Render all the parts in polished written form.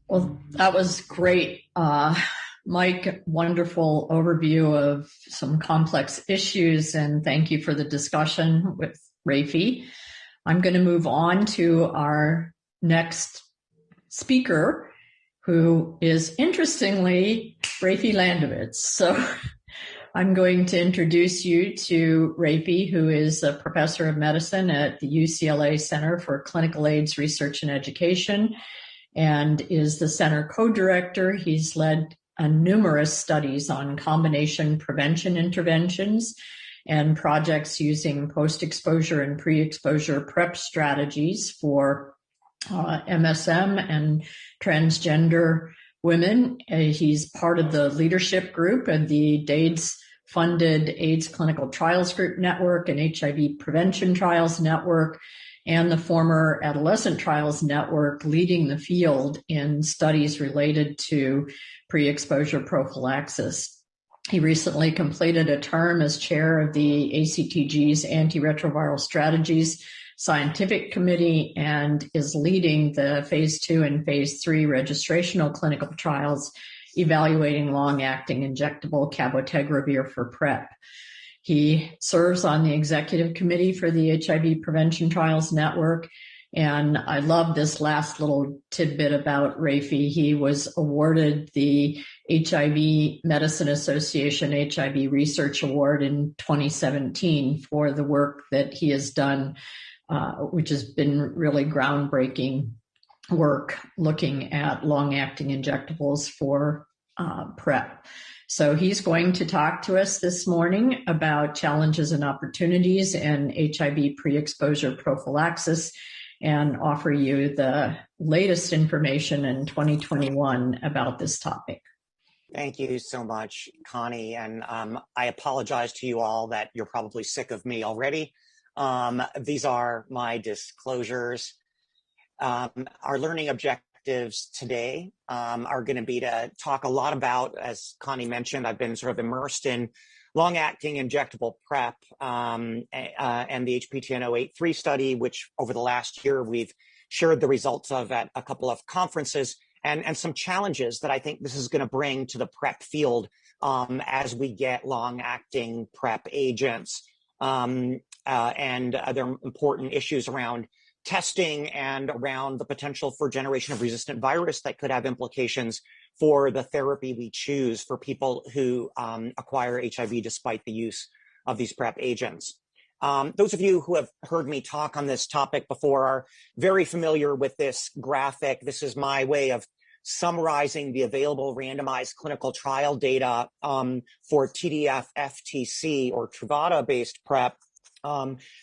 Well, that was great, Mike. Wonderful overview of some complex issues, and thank you for the discussion with Rafi. I'm going to move on to our next speaker, who is, interestingly, Rafi Landovitz. So I'm going to introduce you to Rafi, who is a professor of medicine at the UCLA Center for Clinical AIDS Research and Education, and is the center co-director. He's led numerous studies on combination prevention interventions and projects using post-exposure and pre-exposure PrEP strategies for MSM and transgender women. He's part of the leadership group and the DAIDS-funded AIDS Clinical Trials Group Network and HIV Prevention Trials Network, and the former Adolescent Trials Network, leading the field in studies related to pre-exposure prophylaxis. He recently completed a term as chair of the ACTG's Antiretroviral Strategies Scientific Committee and is leading the Phase 2 and Phase 3 registrational clinical trials evaluating long-acting injectable Cabotegravir for PrEP. He serves on the executive committee for the HIV Prevention Trials Network. And I love this last little tidbit about Rafi. He was awarded the HIV Medicine Association HIV Research Award in 2017 for the work that he has done, which has been really groundbreaking work looking at long-acting injectables for PrEP. So he's going to talk to us this morning about challenges and opportunities in HIV pre-exposure prophylaxis and offer you the latest information in 2021 about this topic. Thank you so much, Connie. And I apologize to you all that you're probably sick of me already. These are my disclosures. Our learning objectives today are going to be to talk a lot about, as Connie mentioned, I've been sort of immersed in long-acting injectable PrEP and the HPTN 083 study, which over the last year we've shared the results of at a couple of conferences, and some challenges that I think this is going to bring to the PrEP field as we get long-acting PrEP agents. And there are important issues around testing and around the potential for generation of resistant virus that could have implications for the therapy we choose for people who acquire HIV despite the use of these PrEP agents. Those of you who have heard me talk on this topic before are very familiar with this graphic. This is my way of summarizing the available randomized clinical trial data for TDF-FTC or Truvada-based PrEP.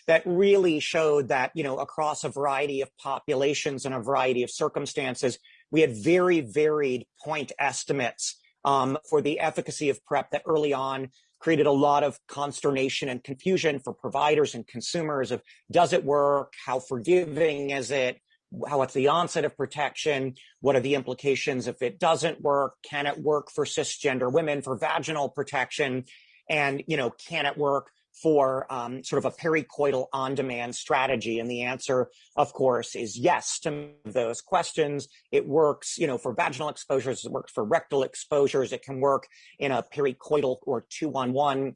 That really showed that, across a variety of populations and a variety of circumstances, we had very varied point estimates for the efficacy of PrEP that early on created a lot of consternation and confusion for providers and consumers of, does it work? How forgiving is it? What's the onset of protection? What are the implications if it doesn't work? Can it work for cisgender women for vaginal protection? And, can it work for sort of a pericoital on-demand strategy? And the answer, of course, is yes to those questions. It works, for vaginal exposures. It works for rectal exposures. It can work in a pericoital or 2-on-1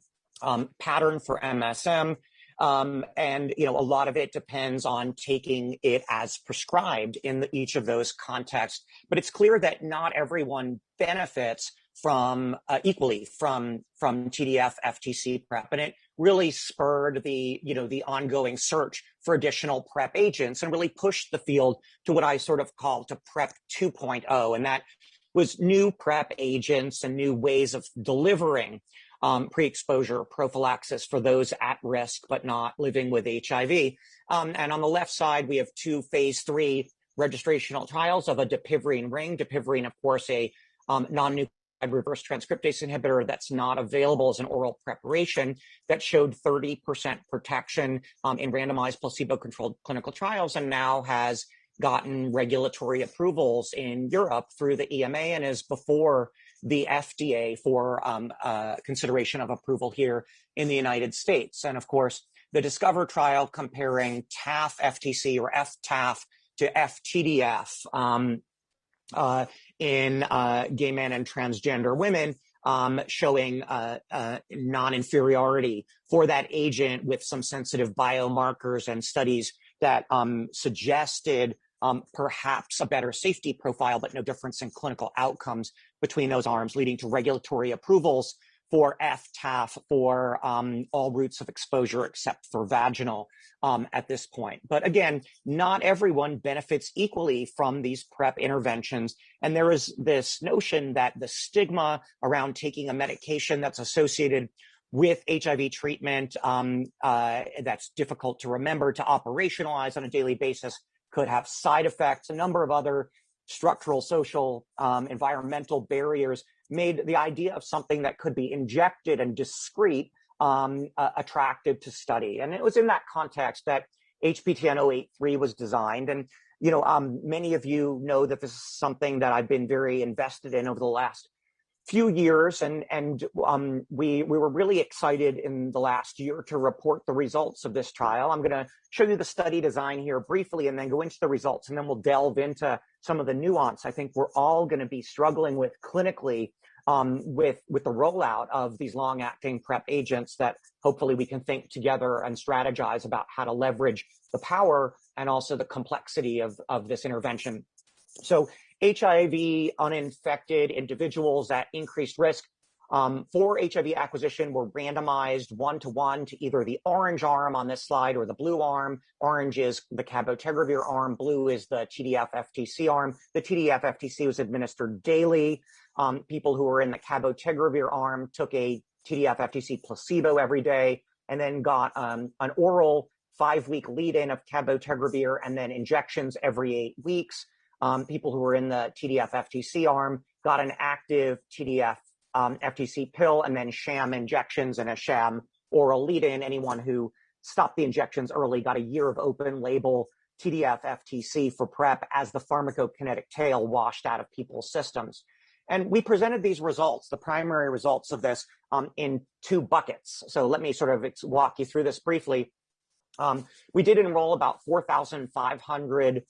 pattern for MSM. And, a lot of it depends on taking it as prescribed in each of those contexts. But it's clear that not everyone benefits from equally from TDF-FTC PrEP, and it really spurred the ongoing search for additional PrEP agents and really pushed the field to what I sort of call to PrEP 2.0, and that was new PrEP agents and new ways of delivering pre-exposure prophylaxis for those at risk but not living with HIV. And on the left side, we have two phase 3 registrational trials of a dapivirine ring. Dapivirine, of course, a non-nucleotide reverse transcriptase inhibitor that's not available as an oral preparation, that showed 30% protection in randomized placebo-controlled clinical trials and now has gotten regulatory approvals in Europe through the EMA and is before the FDA for consideration of approval here in the United States. And of course, the Discover trial comparing TAF-FTC or FTAF to FTDF in gay men and transgender women, showing non-inferiority for that agent with some sensitive biomarkers and studies that suggested perhaps a better safety profile, but no difference in clinical outcomes between those arms, leading to regulatory approvals for FTAF for all routes of exposure except for vaginal at this point. But again, not everyone benefits equally from these PrEP interventions. And there is this notion that the stigma around taking a medication that's associated with HIV treatment that's difficult to remember, to operationalize on a daily basis, could have side effects, a number of other structural, social, environmental barriers made the idea of something that could be injected and discreet attractive to study. And it was in that context that HPTN 083 was designed. And, you know, many of you know that this is something that I've been very invested in over the last few years, and we were really excited in the last year to report the results of this trial. I'm going to show you the study design here briefly and then go into the results, and then we'll delve into some of the nuance I think we're all going to be struggling with clinically with the rollout of these long-acting PrEP agents that hopefully we can think together and strategize about how to leverage the power and also the complexity of this intervention. So HIV uninfected individuals at increased risk for HIV acquisition were randomized 1-to-1 to either the orange arm on this slide or the blue arm. Orange is the Cabotegravir arm, blue is the TDF-FTC arm. The TDF-FTC was administered daily. People who were in the Cabotegravir arm took a TDF-FTC placebo every day and then got an oral 5-week lead-in of Cabotegravir and then injections every 8 weeks. People who were in the TDF-FTC arm got an active TDF-FTC pill and then sham injections and a sham oral lead-in. Anyone who stopped the injections early got a year of open label TDF-FTC for PrEP as the pharmacokinetic tail washed out of people's systems. And we presented these results, the primary results of this, in 2 buckets. So let me sort of walk you through this briefly. We did enroll about 4,500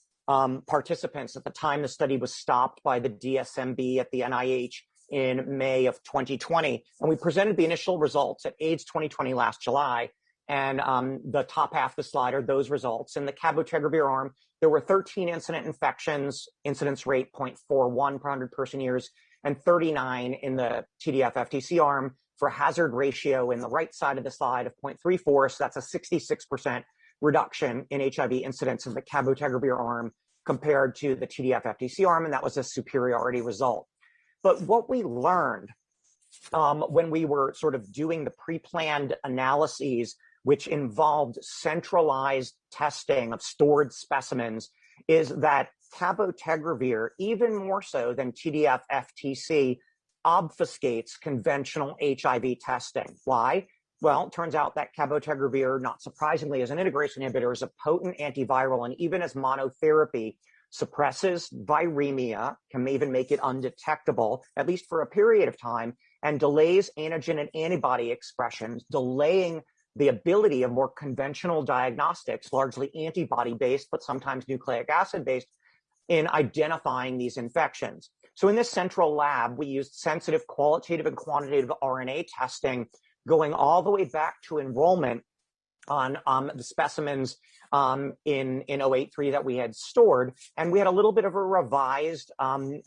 participants at the time the study was stopped by the DSMB at the NIH in May of 2020. And we presented the initial results at AIDS 2020 last July. And the top half of the slide are those results. In the Cabotegravir arm, there were 13 incident infections, incidence rate 0.41 per 100 person years, and 39 in the TDF-FTC arm for hazard ratio in the right side of the slide of 0.34. So that's a 66% reduction in HIV incidence in the Cabotegravir arm compared to the TDF-FTC arm, and that was a superiority result. But what we learned when we were sort of doing the pre-planned analyses, which involved centralized testing of stored specimens, is that Cabotegravir, even more so than TDF-FTC, obfuscates conventional HIV testing. Why? Well, it turns out that Cabotegravir, not surprisingly, as an integrase inhibitor, is a potent antiviral, and even as monotherapy, suppresses viremia, can even make it undetectable, at least for a period of time, and delays antigen and antibody expression, delaying the ability of more conventional diagnostics, largely antibody-based, but sometimes nucleic acid-based, in identifying these infections. So in this central lab, we used sensitive qualitative and quantitative RNA testing going all the way back to enrollment on the specimens in 083 that we had stored. And we had a little bit of a revised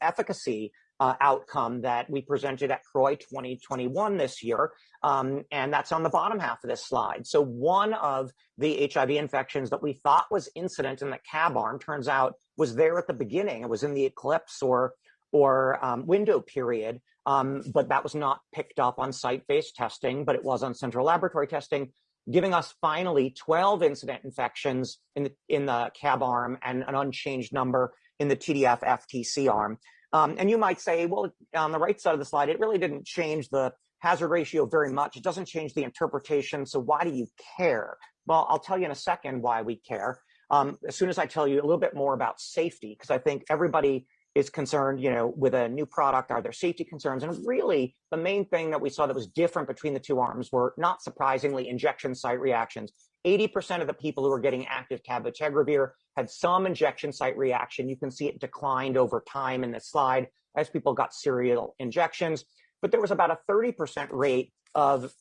efficacy outcome that we presented at CROI 2021 this year. And that's on the bottom half of this slide. So one of the HIV infections that we thought was incident in the CAB arm turns out was there at the beginning. It was in the eclipse or window period, but that was not picked up on site-based testing, but it was on central laboratory testing, giving us finally 12 incident infections in the CAB arm and an unchanged number in the TDF-FTC arm. And you might say, well, on the right side of the slide, it really didn't change the hazard ratio very much. It doesn't change the interpretation. So why do you care? Well, I'll tell you in a second why we care. As soon as I tell you a little bit more about safety, because I think everybody is concerned, with a new product, are there safety concerns? And really, the main thing that we saw that was different between the two arms were, not surprisingly, injection site reactions. 80% of the people who were getting active cabotegravir had some injection site reaction. You can see it declined over time in this slide as people got serial injections. But there was about a 30% rate of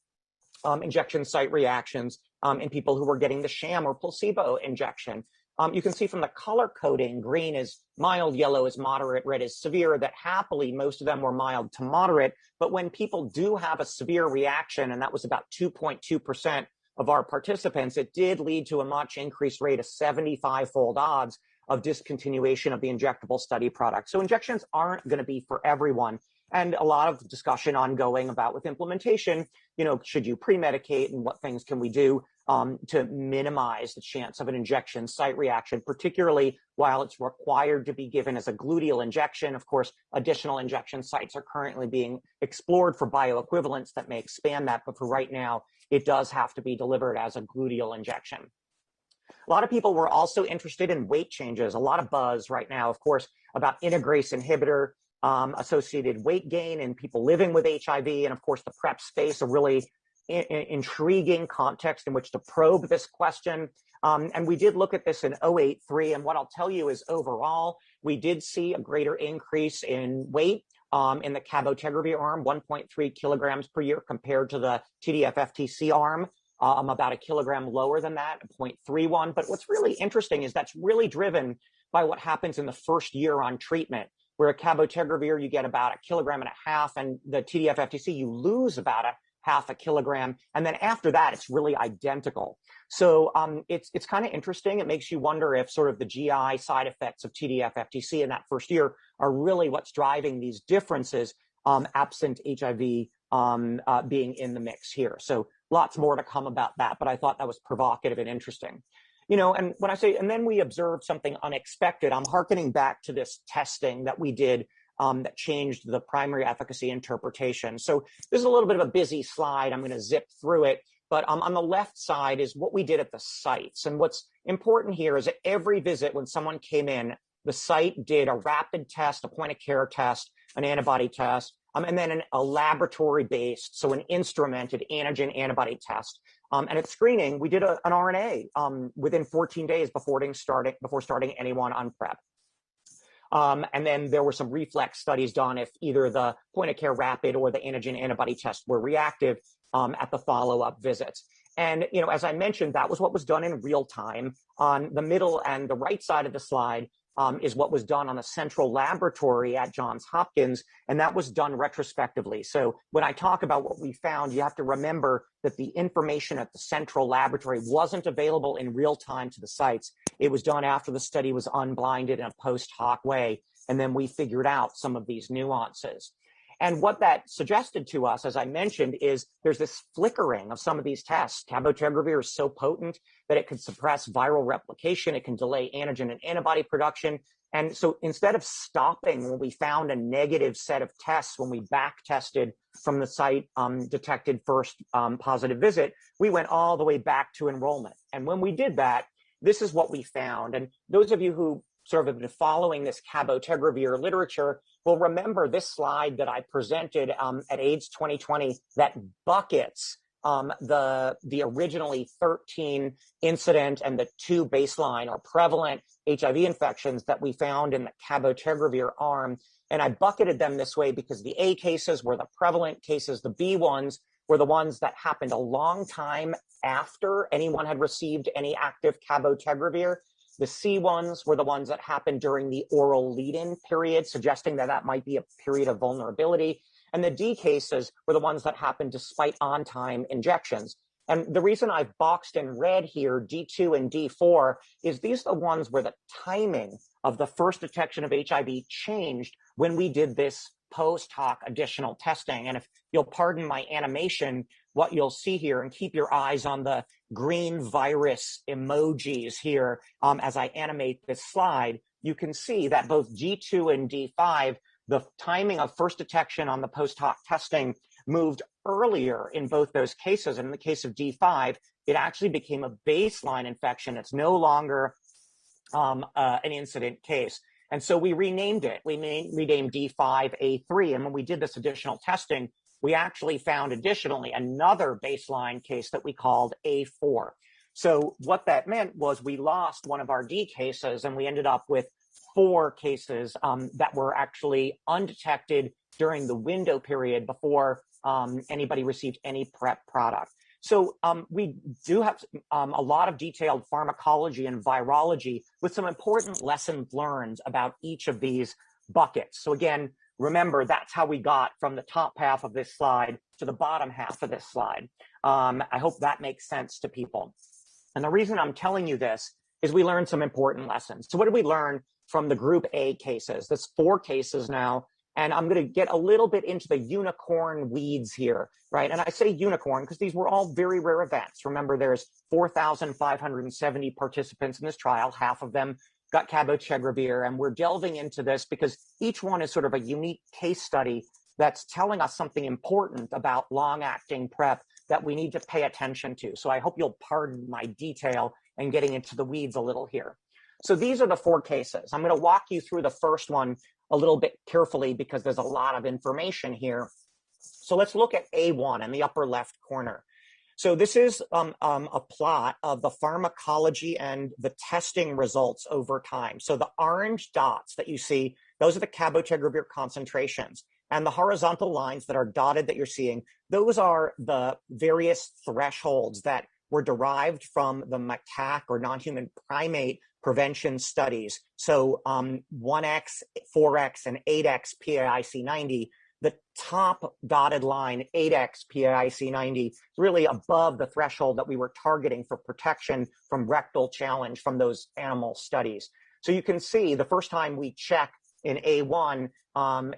injection site reactions in people who were getting the sham or placebo injection. You can see from the color coding, green is mild, yellow is moderate, red is severe, that happily most of them were mild to moderate. But when people do have a severe reaction, and that was about 2.2% of our participants, it did lead to a much increased rate of 75-fold odds of discontinuation of the injectable study product. So injections aren't going to be for everyone. And a lot of discussion ongoing about with implementation, should you pre-medicate and what things can we do to minimize the chance of an injection site reaction, particularly while it's required to be given as a gluteal injection. Of course, additional injection sites are currently being explored for bioequivalence that may expand that, but for right now, it does have to be delivered as a gluteal injection. A lot of people were also interested in weight changes. A lot of buzz right now, of course, about integrase inhibitor associated weight gain in people living with HIV, and of course the PrEP space, a really intriguing context in which to probe this question. And we did look at this in 083, and what I'll tell you is overall, we did see a greater increase in weight in the cabotegravir arm, 1.3 kilograms per year compared to the TDF-FTC arm, about a kilogram lower than that, 0.31. But what's really interesting is that's really driven by what happens in the first year on treatment, where a cabotegravir, you get about 1.5 kilograms, and the TDF-FTC, you lose about 0.5 kilogram. And then after that, it's really identical. So it's kind of interesting. It makes you wonder if sort of the GI side effects of TDF-FTC in that first year are really what's driving these differences absent HIV being in the mix here. So lots more to come about that, but I thought that was provocative and interesting. And when I say, and then we observed something unexpected, I'm hearkening back to this testing that we did that changed the primary efficacy interpretation. So this is a little bit of a busy slide. I'm going to zip through it. But on the left side is what we did at the sites. And what's important here is at every visit when someone came in, the site did a rapid test, a point of care test, an antibody test, and then a laboratory-based, so an instrumented antigen antibody test. And at screening, we did an RNA within 14 days before starting anyone on PrEP. And then there were some reflex studies done if either the point of care rapid or the antigen antibody test were reactive at the follow-up visits. And, as I mentioned, that was what was done in real time. On the middle and the right side of the slide is what was done on the central laboratory at Johns Hopkins, and that was done retrospectively. So when I talk about what we found, you have to remember that the information at the central laboratory wasn't available in real time to the sites. It was done after the study was unblinded in a post hoc way, and then we figured out some of these nuances. And what that suggested to us, as I mentioned, is there's this flickering of some of these tests. Cabotegravir is so potent that it can suppress viral replication. It can delay antigen and antibody production. And so instead of stopping when we found a negative set of tests, when we back tested from the site detected first positive visit, we went all the way back to enrollment. And when we did that, this is what we found. And those of you who sort of have been following this cabotegravir literature will remember this slide that I presented at AIDS 2020 that buckets the originally 13 incident and the 2 baseline or prevalent HIV infections that we found in the cabotegravir arm. And I bucketed them this way because the A cases were the prevalent cases, the B ones were the ones that happened a long time after anyone had received any active cabotegravir. The C ones were the ones that happened during the oral lead-in period, suggesting that that might be a period of vulnerability. And the D cases were the ones that happened despite on-time injections. And the reason I've boxed in red here, D2 and D4, is these are the ones where the timing of the first detection of HIV changed when we did this post hoc additional testing. And if you'll pardon my animation, what you'll see here, and keep your eyes on the green virus emojis here as I animate this slide, you can see that both G2 and D5, the timing of first detection on the post hoc testing moved earlier in both those cases. And in the case of D5, it actually became a baseline infection. It's no longer an incident case. And so we renamed it. We renamed D5A3. And when we did this additional testing, we actually found additionally another baseline case that we called A4. So what that meant was we lost one of our D cases, and we ended up with 4 cases that were actually undetected during the window period before anybody received any PrEP product. So we do have a lot of detailed pharmacology and virology with some important lessons learned about each of these buckets. So again, remember, that's how we got from the top half of this slide to the bottom half of this slide. I hope that makes sense to people. And the reason I'm telling you this is we learned some important lessons. So what did we learn from the group A cases? There's 4 cases now, and I'm going to get a little bit into the unicorn weeds here, right? And I say unicorn because these were all very rare events. Remember, there's 4,570 participants in this trial. Half of them got Cabotegravir, and we're delving into this because each one is sort of a unique case study that's telling us something important about long-acting PrEP that we need to pay attention to. So I hope you'll pardon my detail and getting into the weeds a little here. So these are the 4 cases. I'm going to walk you through the first one a little bit carefully because there's a lot of information here. So let's look at A1 in the upper left corner. So this is a plot of the pharmacology and the testing results over time. So the orange dots that you see, those are the Cabotegravir concentrations. And the horizontal lines that are dotted that you're seeing, those are the various thresholds that were derived from the macaque or non-human primate prevention studies. So 1x, 4x, and 8x PAIC90. The top dotted line, 8x PAIC90, is really above the threshold that we were targeting for protection from rectal challenge from those animal studies. So you can see the first time we check in A1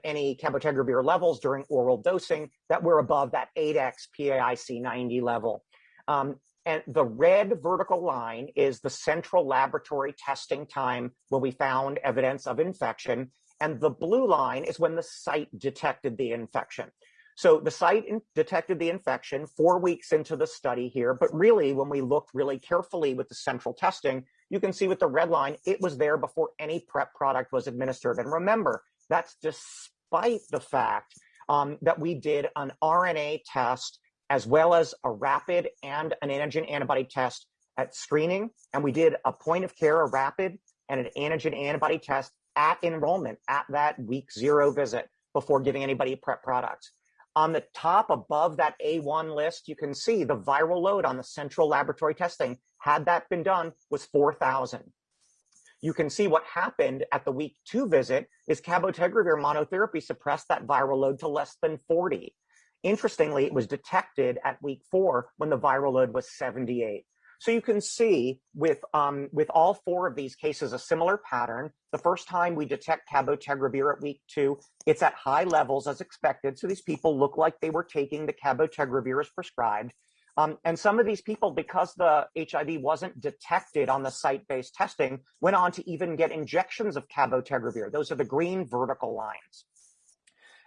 any Cabotegravir levels during oral dosing that we're above that 8x PAIC90 level. And the red vertical line is the central laboratory testing time when we found evidence of infection. And the blue line is when the site detected the infection. So the site detected the infection 4 weeks into the study here. But really, when we looked really carefully with the central testing, you can see with the red line, it was there before any PrEP product was administered. And remember, that's despite the fact that we did an RNA test as well as a rapid and an antigen antibody test at screening. And we did a point of care, a rapid and an antigen antibody test at enrollment at that week 0 visit before giving anybody PrEP products. On the top above that A1 list, you can see the viral load on the central laboratory testing, had that been done, was 4,000. You can see what happened at the week 2 visit is Cabotegravir monotherapy suppressed that viral load to less than 40. Interestingly, it was detected at week 4 when the viral load was 78. So you can see with all 4 of these cases a similar pattern. The first time we detect Cabotegravir at week 2, it's at high levels as expected. So these people look like they were taking the Cabotegravir as prescribed. And some of these people, because the HIV wasn't detected on the site-based testing, went on to even get injections of Cabotegravir. Those are the green vertical lines.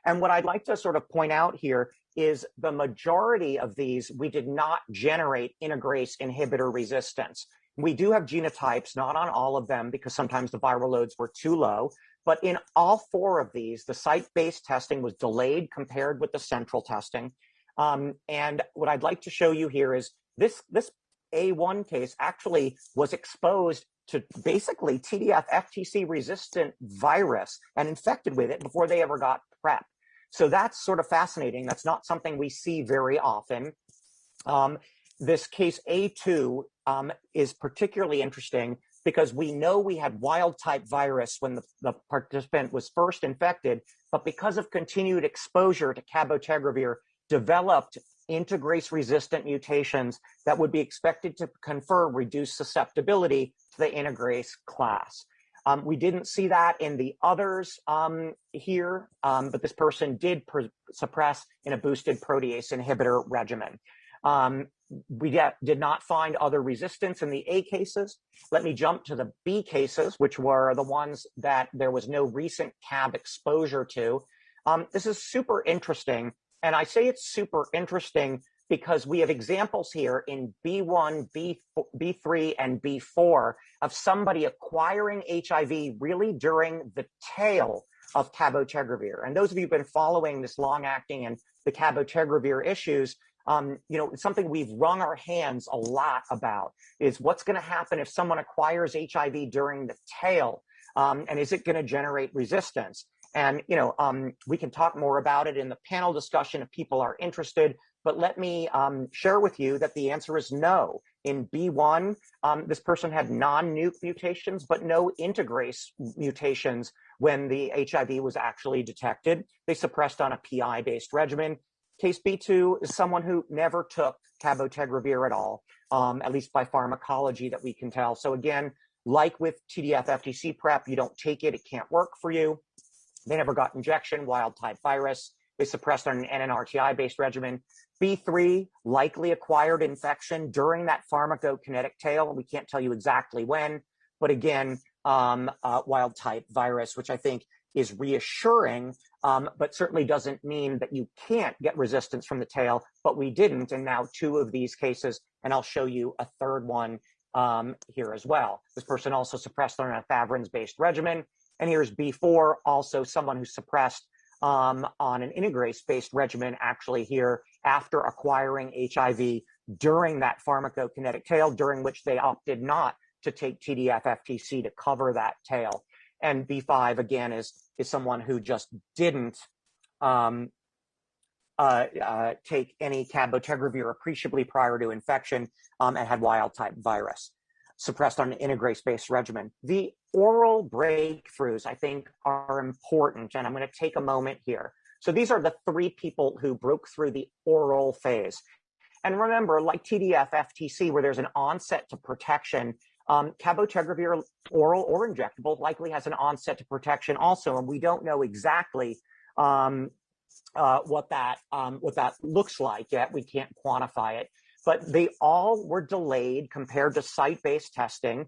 And what I'd like to sort of point out here is the majority of these, we did not generate integrase inhibitor resistance. We do have genotypes, not on all of them, because sometimes the viral loads were too low. But in all 4 of these, the site-based testing was delayed compared with the central testing. And what I'd like to show you here is this A1 case actually was exposed to basically TDF FTC resistant virus and infected with it before they ever got PrEP. So that's sort of fascinating. That's not something we see very often. This case A2 is particularly interesting because we know we had wild type virus when the participant was first infected, but because of continued exposure to Cabotegravir, developed integrase resistant mutations that would be expected to confer reduced susceptibility to the integrase class. We didn't see that in the others here, but this person did suppress in a boosted protease inhibitor regimen. We did not find other resistance in the A cases. Let me jump to the B cases, which were the ones that there was no recent CAB exposure to. This is super interesting. And I say it's super interesting because we have examples here in B1, B3, and B4 of somebody acquiring HIV really during the tail of Cabotegravir. And those of you who've been following this long-acting and the Cabotegravir issues, Something we've wrung our hands a lot about is what's going to happen if someone acquires HIV during the tail, and is it going to generate resistance? And, we can talk more about it in the panel discussion if people are interested, but let me share with you that the answer is no. In B1, this person had non-nuke mutations, but no integrase mutations when the HIV was actually detected. They suppressed on a PI-based regimen. Case B2 is someone who never took Cabotegravir at all, at least by pharmacology that we can tell. So again, like with TDF-FTC PrEP, you don't take it, it can't work for you. They never got injection, wild-type virus. They suppressed on an NNRTI-based regimen. B3 likely acquired infection during that pharmacokinetic tail. We can't tell you exactly when, but again, wild-type virus, which I think is reassuring, but certainly doesn't mean that you can't get resistance from the tail, but we didn't, and now 2 of these cases, and I'll show you a third one here as well. This person also suppressed on a efavirenz-based regimen, and here's B4, also someone who suppressed on an integrase-based regimen actually here after acquiring HIV during that pharmacokinetic tail, during which they opted not to take TDF-FTC to cover that tail. And B5, again, is someone who just didn't take any Cabotegravir appreciably prior to infection and had wild-type virus, suppressed on an integrase-based regimen. The oral breakthroughs, I think, are important, and I'm going to take a moment here. So these are the 3 people who broke through the oral phase. And remember, like TDF-FTC, where there's an onset to protection, Cabotegravir, oral or injectable, likely has an onset to protection also, and we don't know exactly what that looks like yet. We can't quantify it, but they all were delayed compared to site-based testing.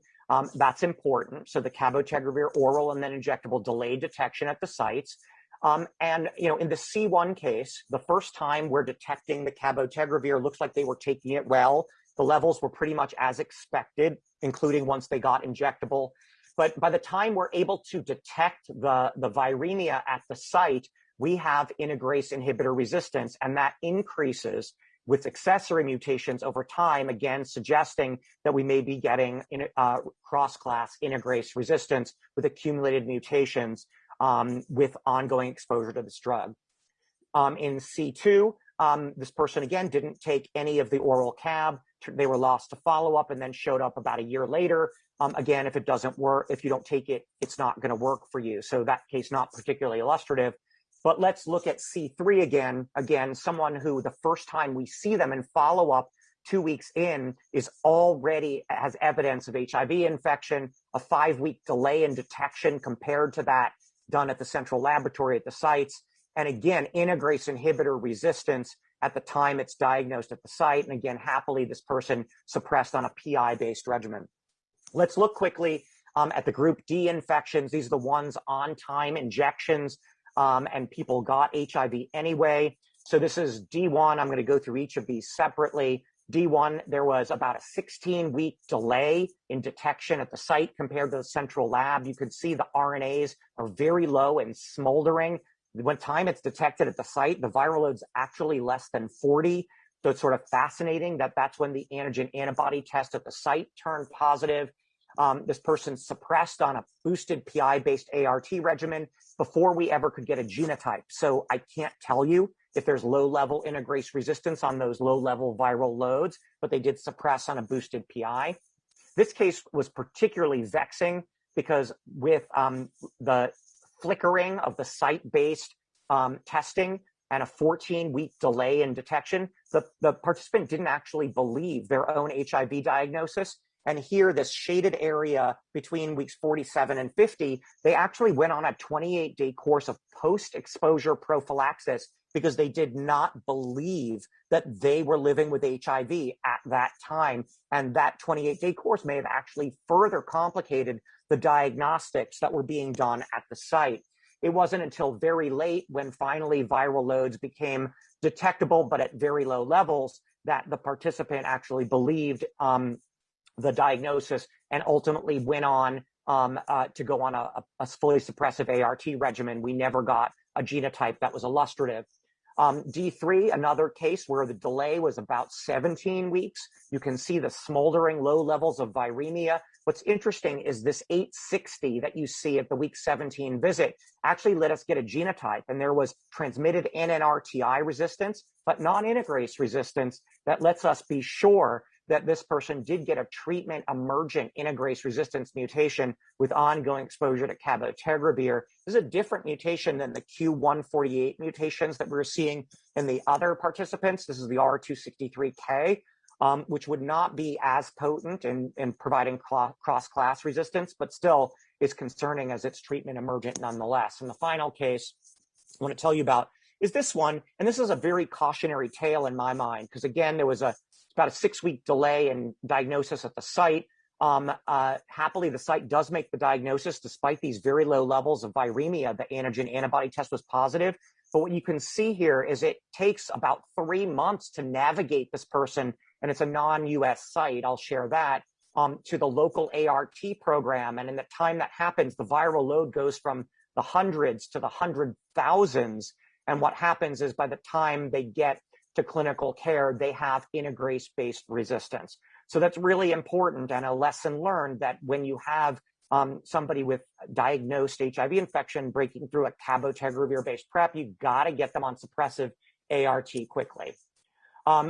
That's important. So the Cabotegravir oral and then injectable delayed detection at the sites. And in the C1 case, the first time we're detecting the Cabotegravir, looks like they were taking it well. The levels were pretty much as expected, including once they got injectable. But by the time we're able to detect the viremia at the site, we have integrase inhibitor resistance, and that increases with accessory mutations over time, again, suggesting that we may be getting cross-class integrase resistance with accumulated mutations with ongoing exposure to this drug. In C2, this person, again, didn't take any of the oral cab. They were lost to follow-up and then showed up about a year later. Again, if it doesn't work, if you don't take it, it's not going to work for you. So that case, not particularly illustrative. But let's look at C3 again. Again, someone who the first time we see them in follow-up 2 weeks in is already has evidence of HIV infection, a 5-week delay in detection compared to that done at the central laboratory at the sites. And again, integrase inhibitor resistance at the time it's diagnosed at the site. And again, happily, this person suppressed on a PI-based regimen. Let's look quickly at the group D infections. These are the ones on-time injections, and people got HIV anyway. So this is D1. I'm going to go through each of these separately. D1, there was about a 16-week delay in detection at the site compared to the central lab. You could see the RNAs are very low and smoldering. When time it's detected at the site, the viral load's actually less than 40. So it's sort of fascinating that that's when the antigen antibody test at the site turned positive. This person suppressed on a boosted PI-based ART regimen before we ever could get a genotype. So I can't tell you if there's low-level integrase resistance on those low-level viral loads, but they did suppress on a boosted PI. This case was particularly vexing because with the flickering of the site-based testing and a 14-week delay in detection, the participant didn't actually believe their own HIV diagnosis. And here, this shaded area between weeks 47 and 50, they actually went on a 28-day course of post-exposure prophylaxis because they did not believe that they were living with HIV at that time. And that 28-day course may have actually further complicated the diagnostics that were being done at the site. It wasn't until very late when finally viral loads became detectable, but at very low levels, that the participant actually believed the diagnosis and ultimately went on to go on a fully suppressive ART regimen. We never got a genotype that was illustrative. D3, another case where the delay was about 17 weeks. You can see the smoldering low levels of viremia. What's interesting is this 860 that you see at the week 17 visit actually let us get a genotype, and there was transmitted NNRTI resistance, but non-integrase resistance that lets us be sure that this person did get a treatment emergent integrase resistance mutation with ongoing exposure to Cabotegravir. This is a different mutation than the Q148 mutations that we're seeing in the other participants. This is the R263K, which would not be as potent in providing cross-class resistance, but still is concerning as it's treatment emergent nonetheless. And the final case I want to tell you about is this one, and this is a very cautionary tale in my mind, because again, there was about a 6-week delay in diagnosis at the site. Happily, the site does make the diagnosis despite these very low levels of viremia. The antigen antibody test was positive. But what you can see here is it takes about 3 months to navigate this person, and it's a non-US site, I'll share that, to the local ART program. And in the time that happens, the viral load goes from the hundreds to the 100,000s. And what happens is by the time they get to clinical care, they have integrase-based resistance. So that's really important, and a lesson learned that when you have somebody with diagnosed HIV infection breaking through a Cabotegravir-based PrEP, you got to get them on suppressive ART quickly.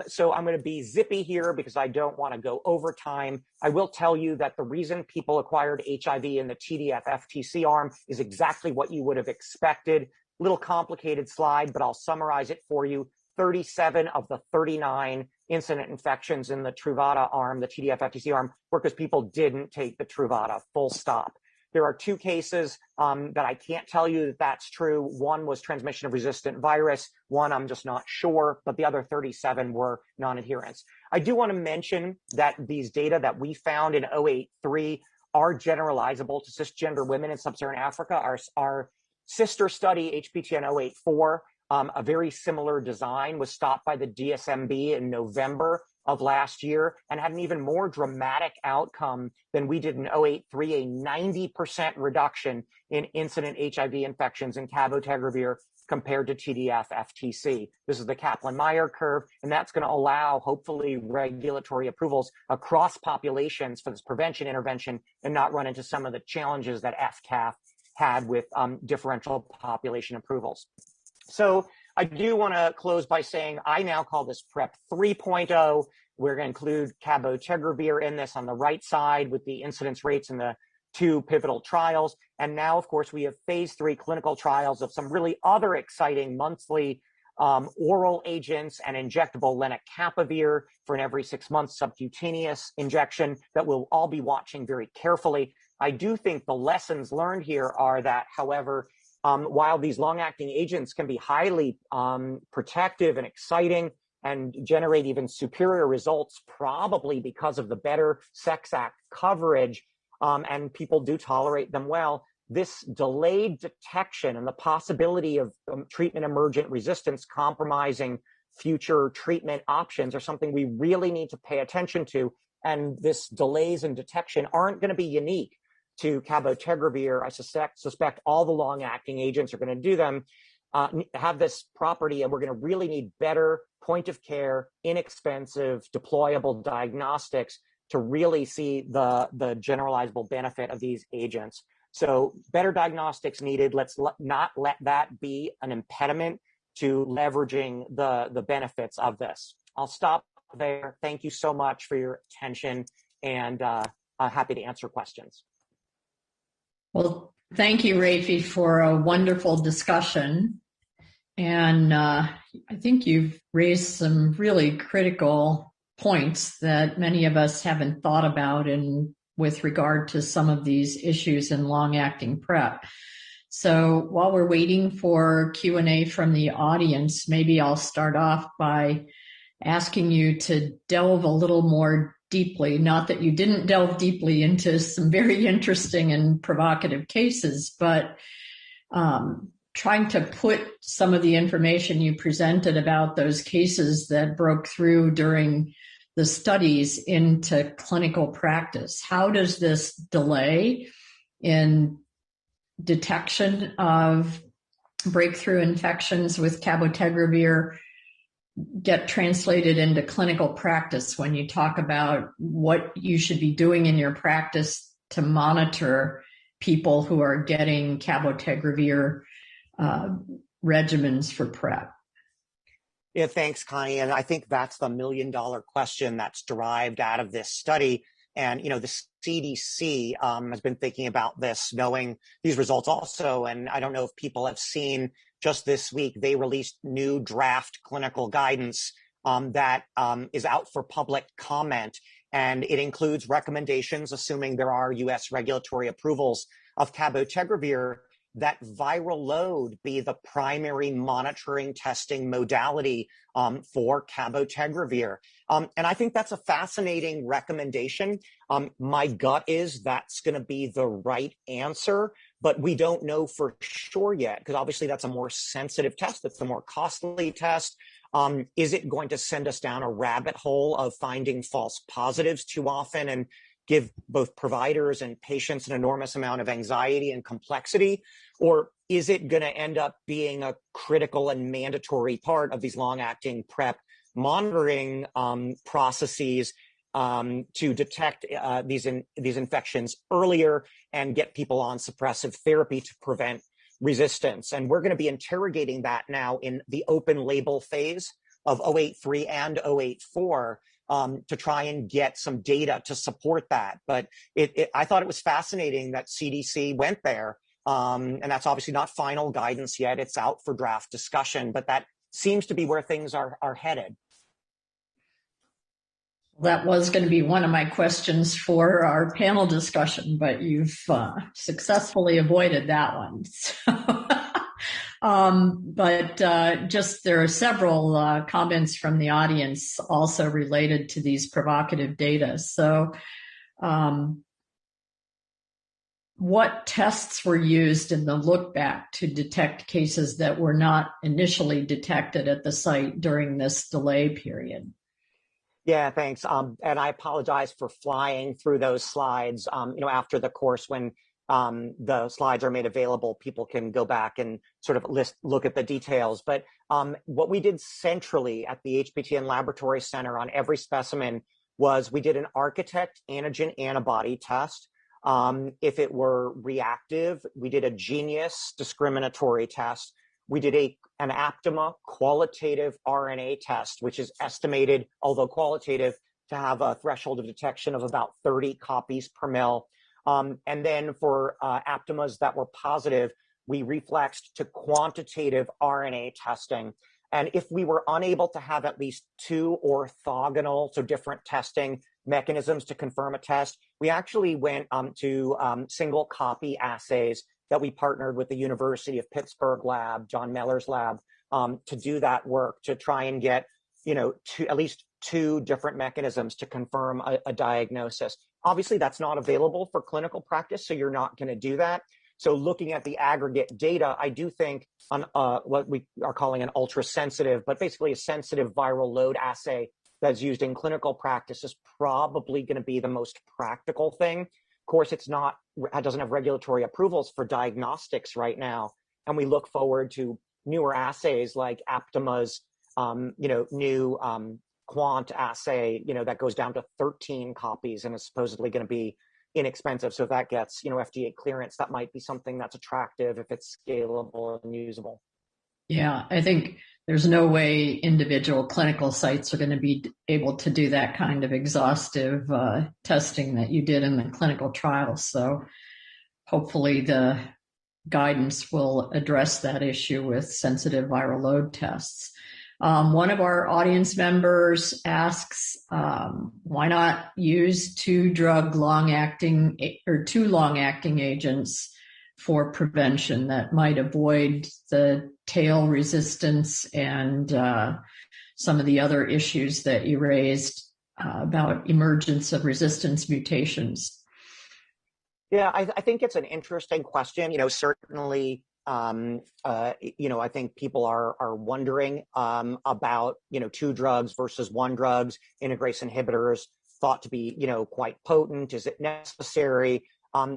So I'm going to be zippy here because I don't want to go over time. I will tell you that the reason people acquired HIV in the TDF-FTC arm is exactly what you would have expected. Little complicated slide, but I'll summarize it for you. 37 of the 39 incident infections in the Truvada arm, the TDF-FTC arm, were because people didn't take the Truvada, full stop. There are 2 cases that I can't tell you that that's true. One was transmission of resistant virus. One, I'm just not sure, but the other 37 were non-adherence. I do want to mention that these data that we found in 083 are generalizable to cisgender women in sub-Saharan Africa. Our sister study, HPTN 084, a very similar design, was stopped by the DSMB in November of last year and had an even more dramatic outcome than we did in 083, a 90% reduction in incident HIV infections in Cabotegravir compared to TDF-FTC. This is the Kaplan-Meier curve, and that's going to allow, hopefully, regulatory approvals across populations for this prevention intervention and not run into some of the challenges that FCAF had with differential population approvals. So I do want to close by saying I now call this PrEP 3.0. We're going to include Cabotegravir in this on the right side with the incidence rates in the 2 pivotal trials. And now, of course, we have phase 3 clinical trials of some really other exciting monthly oral agents and injectable lenacapavir for an every 6 months subcutaneous injection that we'll all be watching very carefully. I do think the lessons learned here are that, however, while these long-acting agents can be highly protective and exciting and generate even superior results, probably because of the better Sex Act coverage, and people do tolerate them well, this delayed detection and the possibility of treatment emergent resistance compromising future treatment options are something we really need to pay attention to. And this delays in detection aren't going to be unique to Cabotegravir. I suspect all the long-acting agents are going to do them, have this property, and we're going to really need better point-of-care, inexpensive, deployable diagnostics to really see the generalizable benefit of these agents. So better diagnostics needed. Let's not let that be an impediment to leveraging the benefits of this. I'll stop there. Thank you so much for your attention, and I'm happy to answer questions. Well, thank you, Rafi, for a wonderful discussion. And I think you've raised some really critical points that many of us haven't thought about with regard to some of these issues in long-acting PrEP. So while we're waiting for Q&A from the audience, maybe I'll start off by asking you to delve a little more deeply, not that you didn't delve deeply into some very interesting and provocative cases, but trying to put some of the information you presented about those cases that broke through during the studies into clinical practice. How does this delay in detection of breakthrough infections with cabotegravir get translated into clinical practice when you talk about what you should be doing in your practice to monitor people who are getting cabotegravir regimens for PrEP? Yeah, thanks, Connie. And I think that's the million-dollar question that's derived out of this study. And, the CDC has been thinking about this, knowing these results also. And I don't know if people have seen, just this week, they released new draft clinical guidance that is out for public comment. And it includes recommendations, assuming there are U.S. regulatory approvals of cabotegravir, that viral load be the primary monitoring testing modality for cabotegravir. And I think that's a fascinating recommendation. My gut is that's going to be the right answer, but we don't know for sure yet, because obviously that's a more sensitive test. That's a more costly test. Is it going to send us down a rabbit hole of finding false positives too often and give both providers and patients an enormous amount of anxiety and complexity? Or is it going to end up being a critical and mandatory part of these long-acting PrEP monitoring processes to detect these infections earlier and get people on suppressive therapy to prevent resistance? And we're going to be interrogating that now in the open label phase of 083 and 084 to try and get some data to support that. But I thought it was fascinating that CDC went there. And that's obviously not final guidance yet. It's out for draft discussion, but that seems to be where things are headed. That was going to be one of my questions for our panel discussion, but you've successfully avoided that one. Just there are several comments from the audience also related to these provocative data. So what tests were used in the look back to detect cases that were not initially detected at the site during this delay period? Yeah, thanks. And I apologize for flying through those slides. After the course, when the slides are made available, people can go back and sort of look at the details. But what we did centrally at the HPTN Laboratory Center on every specimen was we did an architect antigen antibody test. If it were reactive, we did a Genius discriminatory test. We did an Aptima qualitative RNA test, which is estimated, although qualitative, to have a threshold of detection of about 30 copies per mil. And then for Aptimas that were positive, we reflexed to quantitative RNA testing. And if we were unable to have at least two orthogonal, so different testing mechanisms to confirm a test, we actually went to single copy assays that we partnered with the University of Pittsburgh lab, John Meller's lab, to do that work, to try and get, at least two different mechanisms to confirm a diagnosis. Obviously, that's not available for clinical practice, so you're not going to do that. So looking at the aggregate data, I do think on what we are calling an ultra-sensitive, but basically a sensitive viral load assay that's used in clinical practice is probably going to be the most practical thing. Of course, it doesn't have regulatory approvals for diagnostics right now. And we look forward to newer assays like Aptima's, new quant assay, that goes down to 13 copies and is supposedly going to be inexpensive. So if that gets, FDA clearance, that might be something that's attractive if it's scalable and usable. Yeah, I think there's no way individual clinical sites are going to be able to do that kind of exhaustive testing that you did in the clinical trials. So hopefully the guidance will address that issue with sensitive viral load tests. One of our audience members asks, why not use two long-acting agents for prevention that might avoid the tail resistance and some of the other issues that you raised about emergence of resistance mutations? Yeah, I think it's an interesting question. Certainly, I think people are wondering about, two drugs versus one drugs, integrase inhibitors thought to be, quite potent. Is it necessary?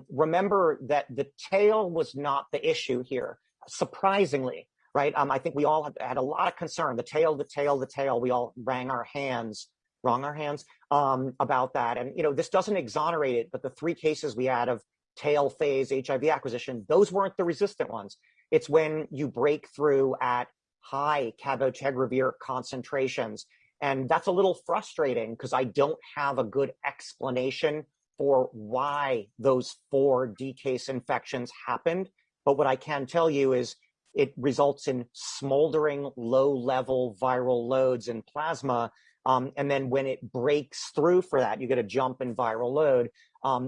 Remember that the tail was not the issue here. surprisingly, right? I think we all had a lot of concern. The tail. We all wrung our hands about that. And, this doesn't exonerate it, but the 3 cases we had of tail phase HIV acquisition, those weren't the resistant ones. It's when you break through at high Cabotegravir concentrations. And that's a little frustrating because I don't have a good explanation for why those 4 decase infections happened. But what I can tell you is it results in smoldering low-level viral loads in plasma. And then when it breaks through for that, you get a jump in viral load.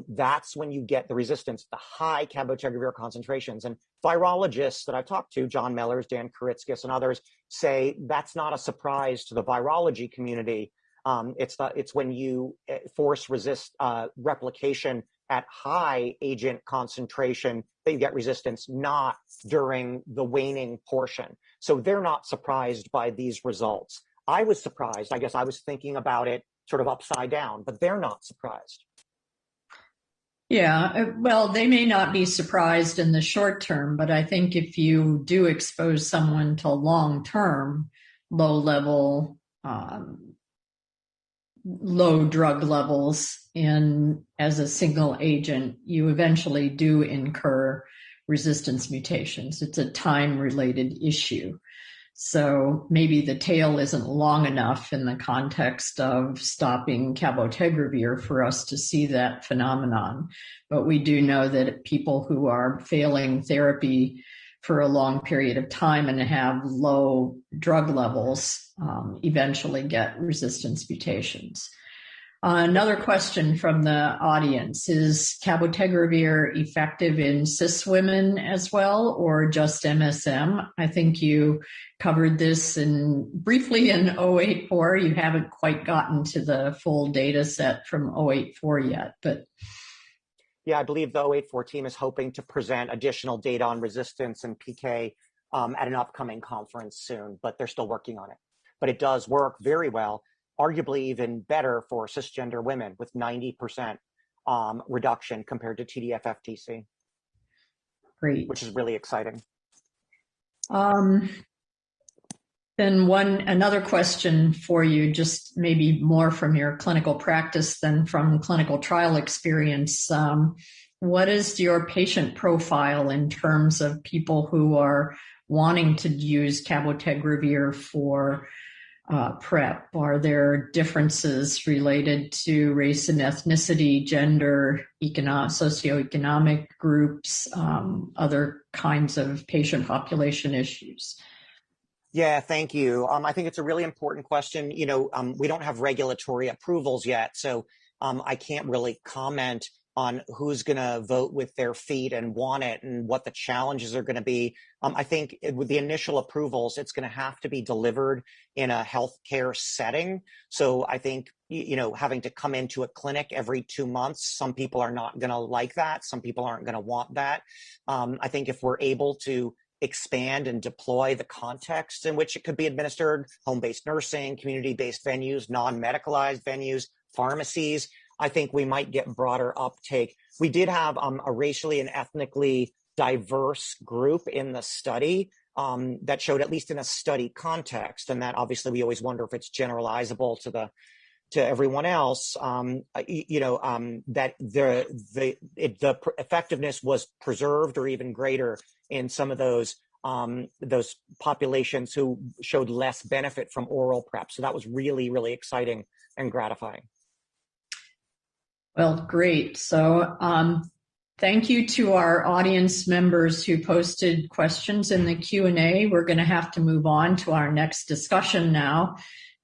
That's when you get the resistance, the high Cabotegravir concentrations. And virologists that I've talked to, John Mellors, Dan Kuritzkis, and others, say that's not a surprise to the virology community. It's when you force resist replication at high agent concentration that you get resistance, not during the waning portion. So they're not surprised by these results. I was surprised. I guess I was thinking about it sort of upside down, but they're not surprised. Yeah, well, they may not be surprised in the short term, but I think if you do expose someone to long-term, low-level, low drug levels as a single agent, you eventually do incur resistance mutations. It's a time-related issue. So maybe the tail isn't long enough in the context of stopping Cabotegravir for us to see that phenomenon. But we do know that people who are failing therapy for a long period of time and have low drug levels eventually get resistance mutations. Another question from the audience: is Cabotegravir effective in cis women as well, or just MSM? I think you covered this briefly in 084. You haven't quite gotten to the full data set from 084 yet, but. Yeah, I believe the 084 team is hoping to present additional data on resistance and PK at an upcoming conference soon, but they're still working on it. But it does work very well, arguably even better for cisgender women, with 90% reduction compared to TDF-FTC. Great. Which is really exciting. Then another question for you, just maybe more from your clinical practice than from clinical trial experience. What is your patient profile in terms of people who are wanting to use Cabotegravir for PrEP? Are there differences related to race and ethnicity, gender, socioeconomic groups, other kinds of patient population issues? Yeah, thank you. I think it's a really important question. We don't have regulatory approvals yet, so I can't really comment on who's going to vote with their feet and want it and what the challenges are going to be. I think with the initial approvals, it's going to have to be delivered in a healthcare setting. So I think, having to come into a clinic every 2 months, some people are not going to like that. Some people aren't going to want that. I think if we're able to expand and deploy the context in which it could be administered, home-based nursing, community-based venues, non-medicalized venues, pharmacies, I think we might get broader uptake. We did have a racially and ethnically diverse group in the study that showed, at least in a study context, and that obviously we always wonder if it's generalizable to everyone else, that the effectiveness was preserved or even greater in some of those populations who showed less benefit from oral PrEP. So that was really, really exciting and gratifying. Well, great. So thank you to our audience members who posted questions in the Q&A. We're going to have to move on to our next discussion now.